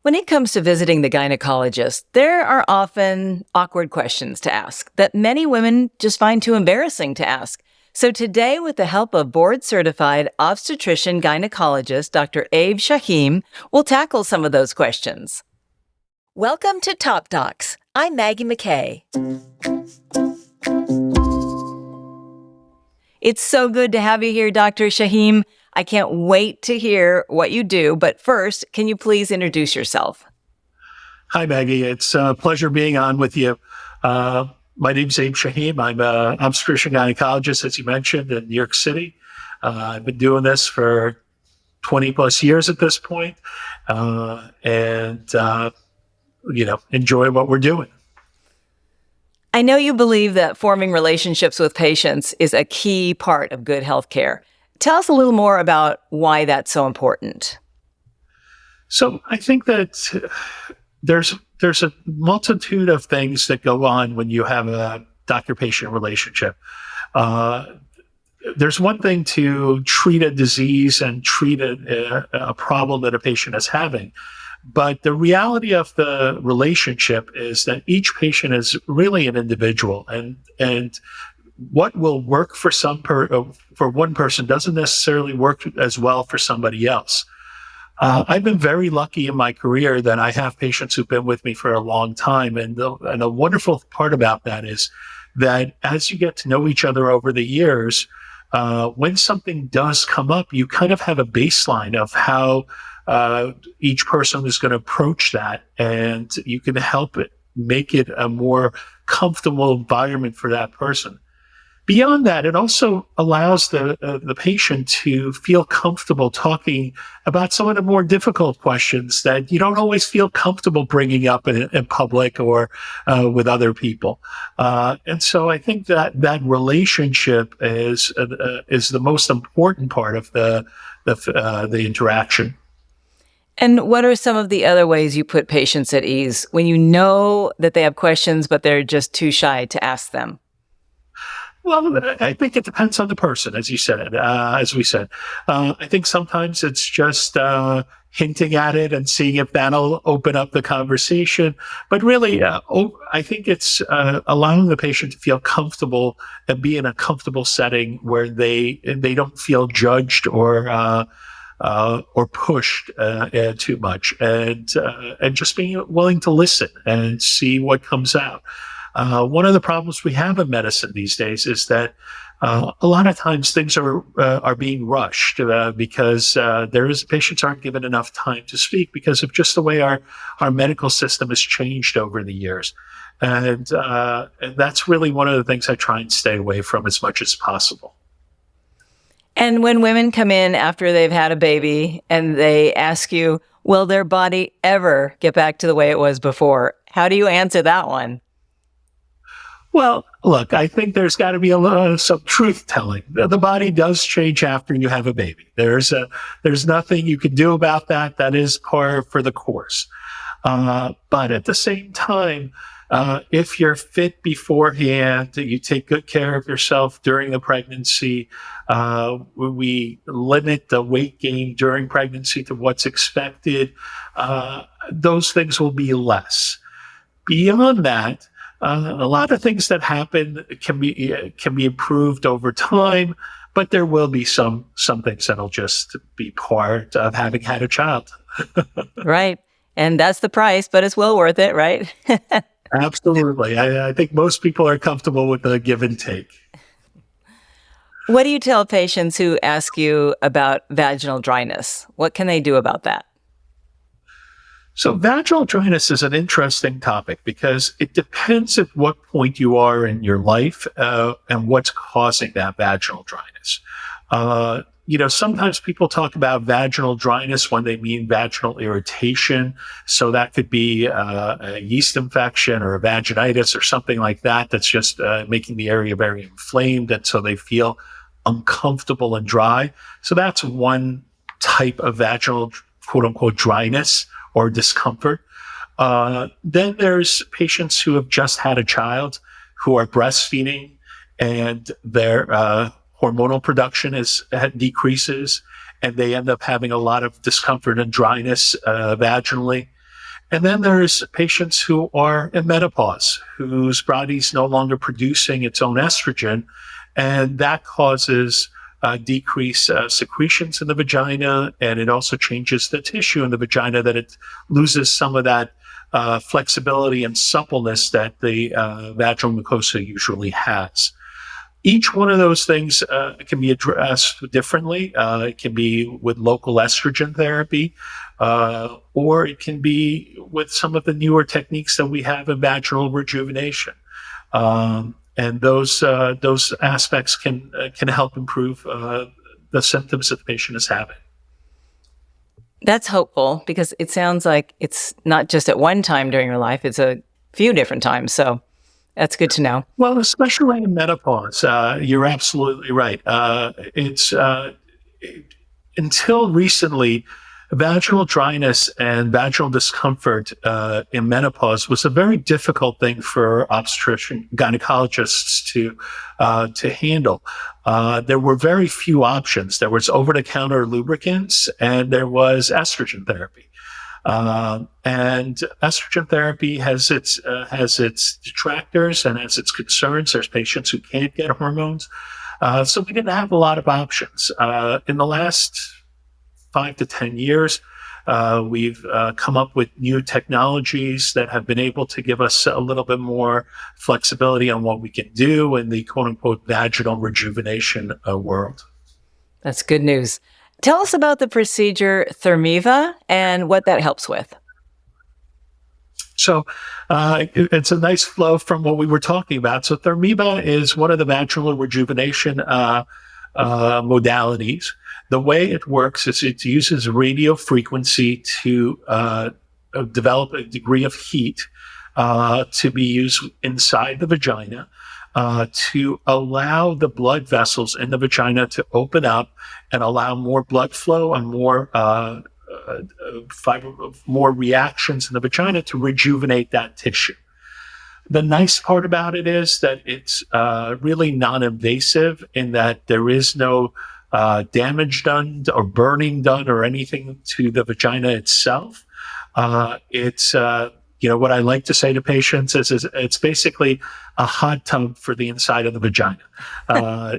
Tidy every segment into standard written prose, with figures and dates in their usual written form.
When it comes to visiting the gynecologist, there are often awkward questions to ask that many women just find too embarrassing to ask. So today, with the help of board-certified obstetrician gynecologist Dr. Abe Shahim, we'll tackle some of those questions. Welcome to Top Docs. I'm Maggie McKay. It's so good to have you here, Dr. Shahim. I can't wait to hear what you do, but first, can you please introduce yourself? Hi, Maggie. It's a pleasure being on with you. My name's Abe Shahim. I'm an obstetrician gynecologist, as you mentioned, in New York City. I've been doing this for 20 plus years at this point, and enjoy what we're doing. I know you believe that forming relationships with patients is a key part of good healthcare. Tell us a little more about why that's so important. So I think that there's a multitude of things that go on when you have a doctor-patient relationship. There's one thing to treat a disease and treat a problem that a patient is having. But the reality of the relationship is that each patient is really an individual, and what will work for for one person doesn't necessarily work as well for somebody else. I've been very lucky in my career that I have patients who've been with me for a long time, and the wonderful part about that is that as you get to know each other over the years, when something does come up, you kind of have a baseline of how each person is going to approach that, and you can help it make it a more comfortable environment for that person. Beyond that, it also allows the patient to feel comfortable talking about some of the more difficult questions that you don't always feel comfortable bringing up in public or with other people. And so I think that relationship is the most important part of the interaction. And what are some of the other ways you put patients at ease when you know that they have questions, but they're just too shy to ask them? Well, I think it depends on the person, as we said. I think sometimes it's just hinting at it and seeing if that'll open up the conversation. But really, I think it's allowing the patient to feel comfortable and be in a comfortable setting where they don't feel judged or pushed too much, and just being willing to listen and see what comes out. One of the problems we have in medicine these days is that a lot of times things are being rushed because patients aren't given enough time to speak because of just the way our medical system has changed over the years. And that's really one of the things I try and stay away from as much as possible. And when women come in after they've had a baby and they ask you, will their body ever get back to the way it was before? How do you answer that one? Well, look, I think there's got to be some truth telling. The body does change after you have a baby. There's nothing you can do about that. That is par for the course. But at the same time, if you're fit beforehand, you take good care of yourself during the pregnancy. We limit the weight gain during pregnancy to what's expected. Those things will be less. Beyond that, a lot of things that happen can be improved over time, but there will be some things that'll just be part of having had a child. Right. And that's the price, but it's well worth it, right? Absolutely. I think most people are comfortable with the give and take. What do you tell patients who ask you about vaginal dryness? What can they do about that? So vaginal dryness is an interesting topic because it depends at what point you are in your life and what's causing that vaginal dryness. Sometimes people talk about vaginal dryness when they mean vaginal irritation. So that could be a yeast infection or a vaginitis or something like that that's just making the area very inflamed, and so they feel uncomfortable and dry. So that's one type of vaginal, quote unquote, dryness or discomfort. Then there's patients who have just had a child who are breastfeeding and their hormonal production decreases, and they end up having a lot of discomfort and dryness vaginally. And then there's patients who are in menopause, whose body's no longer producing its own estrogen, and that causes decreased secretions in the vagina, and it also changes the tissue in the vagina, that it loses some of that flexibility and suppleness that the vaginal mucosa usually has. Each one of those things can be addressed differently. It can be with local estrogen therapy, or it can be with some of the newer techniques that we have in vaginal rejuvenation. And those aspects can help improve the symptoms that the patient is having. That's hopeful, because it sounds like it's not just at one time during your life, it's a few different times. So that's good to know. Well, especially in menopause, you're absolutely right. Until recently, vaginal dryness and vaginal discomfort in menopause was a very difficult thing for obstetrician gynecologists to handle. There were very few options. There was over-the-counter lubricants, and there was estrogen therapy. And estrogen therapy has its detractors and has its concerns. There's patients who can't get hormones. So we didn't have a lot of options. In the last 5 to 10 years, we've come up with new technologies that have been able to give us a little bit more flexibility on what we can do in the quote unquote vaginal rejuvenation world. That's good news. Tell us about the procedure Thermiva and what that helps with. So it's a nice flow from what we were talking about. So Thermiva is one of the vaginal rejuvenation modalities. The way it works is it uses radio frequency to develop a degree of heat to be used inside the vagina to allow the blood vessels in the vagina to open up and allow more blood flow and more reactions in the vagina to rejuvenate that tissue. The nice part about it is that it's really non-invasive, in that there is no damage done or burning done or anything to the vagina itself. It's what I like to say to patients is it's basically a hot tub for the inside of the vagina.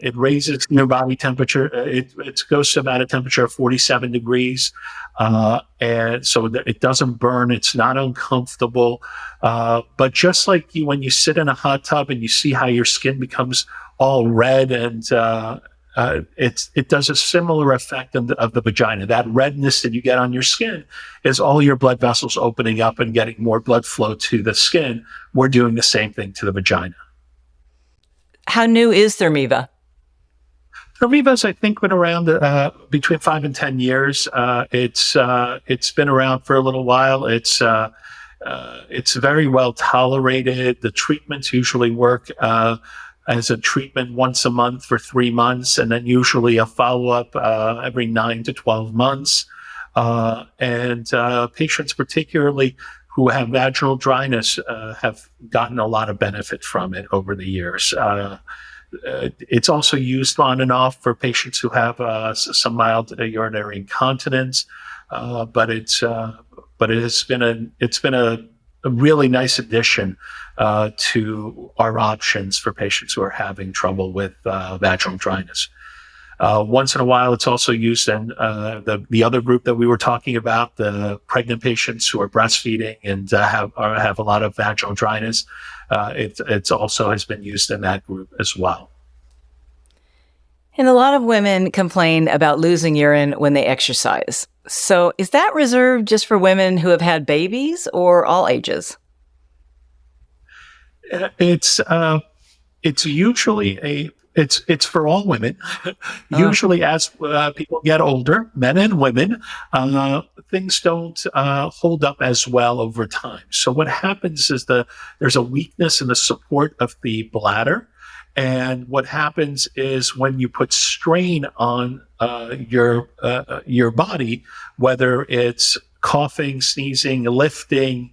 It raises your body temperature. It goes to about a temperature of 47 degrees. And so that it doesn't burn. It's not uncomfortable. But just like when you sit in a hot tub and you see how your skin becomes all red, and it does a similar effect of the vagina. That redness that you get on your skin is all your blood vessels opening up and getting more blood flow to the skin. We're doing the same thing to the vagina. How new is Thermiva? Thermiva's, I think, been around between 5 and 10 years. It's been around for a little while. It's very well tolerated. The treatments usually work as a treatment once a month for 3 months, and then usually a follow-up every 9 to 12 months. And patients, particularly who have vaginal dryness, have gotten a lot of benefit from it over the years. It's also used on and off for patients who have some mild urinary incontinence, but it's been a really nice addition to our options for patients who are having trouble with vaginal dryness. Once in a while, it's also used in the other group that we were talking about, the pregnant patients who are breastfeeding and have a lot of vaginal dryness. It's also has been used in that group as well. And a lot of women complain about losing urine when they exercise. So is that reserved just for women who have had babies, or all ages? It's usually it's for all women. Usually, as people get older, men and women, things don't hold up as well over time. So what happens is there's a weakness in the support of the bladder. And what happens is when you put strain on your body, whether it's coughing, sneezing, lifting,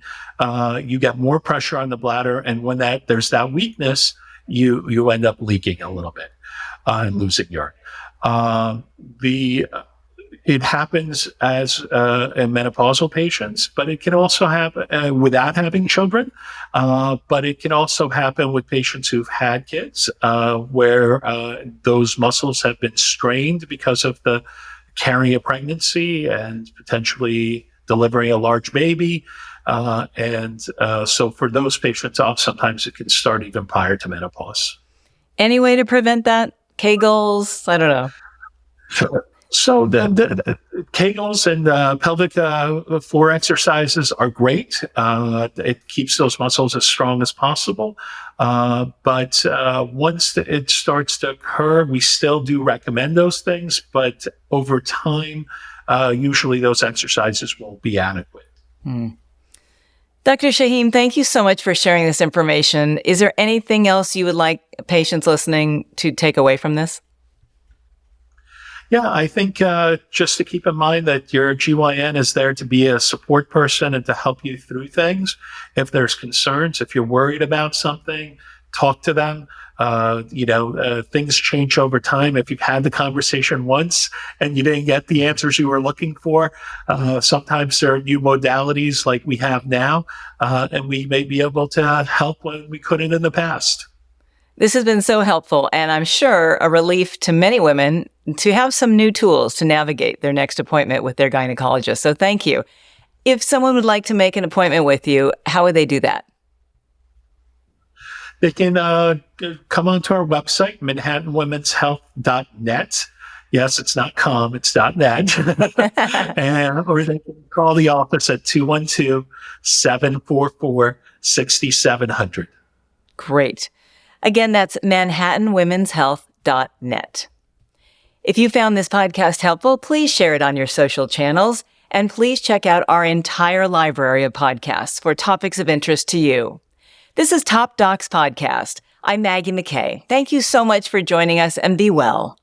you get more pressure on the bladder, and when there's that weakness, you end up leaking a little bit and losing urine. it happens as in menopausal patients, but it can also happen without having children. But it can also happen with patients who've had kids, where those muscles have been strained because of the carrying a pregnancy and potentially delivering a large baby. So for those patients, sometimes it can start even prior to menopause. Any way to prevent that? Kegels? I don't know. So the Kegels and pelvic floor exercises are great. It keeps those muscles as strong as possible. But once it starts to occur, we still do recommend those things. But over time, usually those exercises won't be adequate. Dr. Shahim, thank you so much for sharing this information. Is there anything else you would like patients listening to take away from this? Yeah, I think just to keep in mind that your GYN is there to be a support person and to help you through things. If there's concerns, if you're worried about something, talk to them. Things change over time. If you've had the conversation once and you didn't get the answers you were looking for, sometimes there are new modalities like we have now, and we may be able to help when we couldn't in the past. This has been so helpful, and I'm sure a relief to many women to have some new tools to navigate their next appointment with their gynecologist. So thank you. If someone would like to make an appointment with you, how would they do that? They can come onto our website, manhattanwomenshealth.net. Yes, it's not .com, it's .net. Or they can call the office at 212-744-6700. Great. Again, that's manhattanwomenshealth.net. If you found this podcast helpful, please share it on your social channels, and please check out our entire library of podcasts for topics of interest to you. This is Top Docs Podcast. I'm Maggie McKay. Thank you so much for joining us, and be well.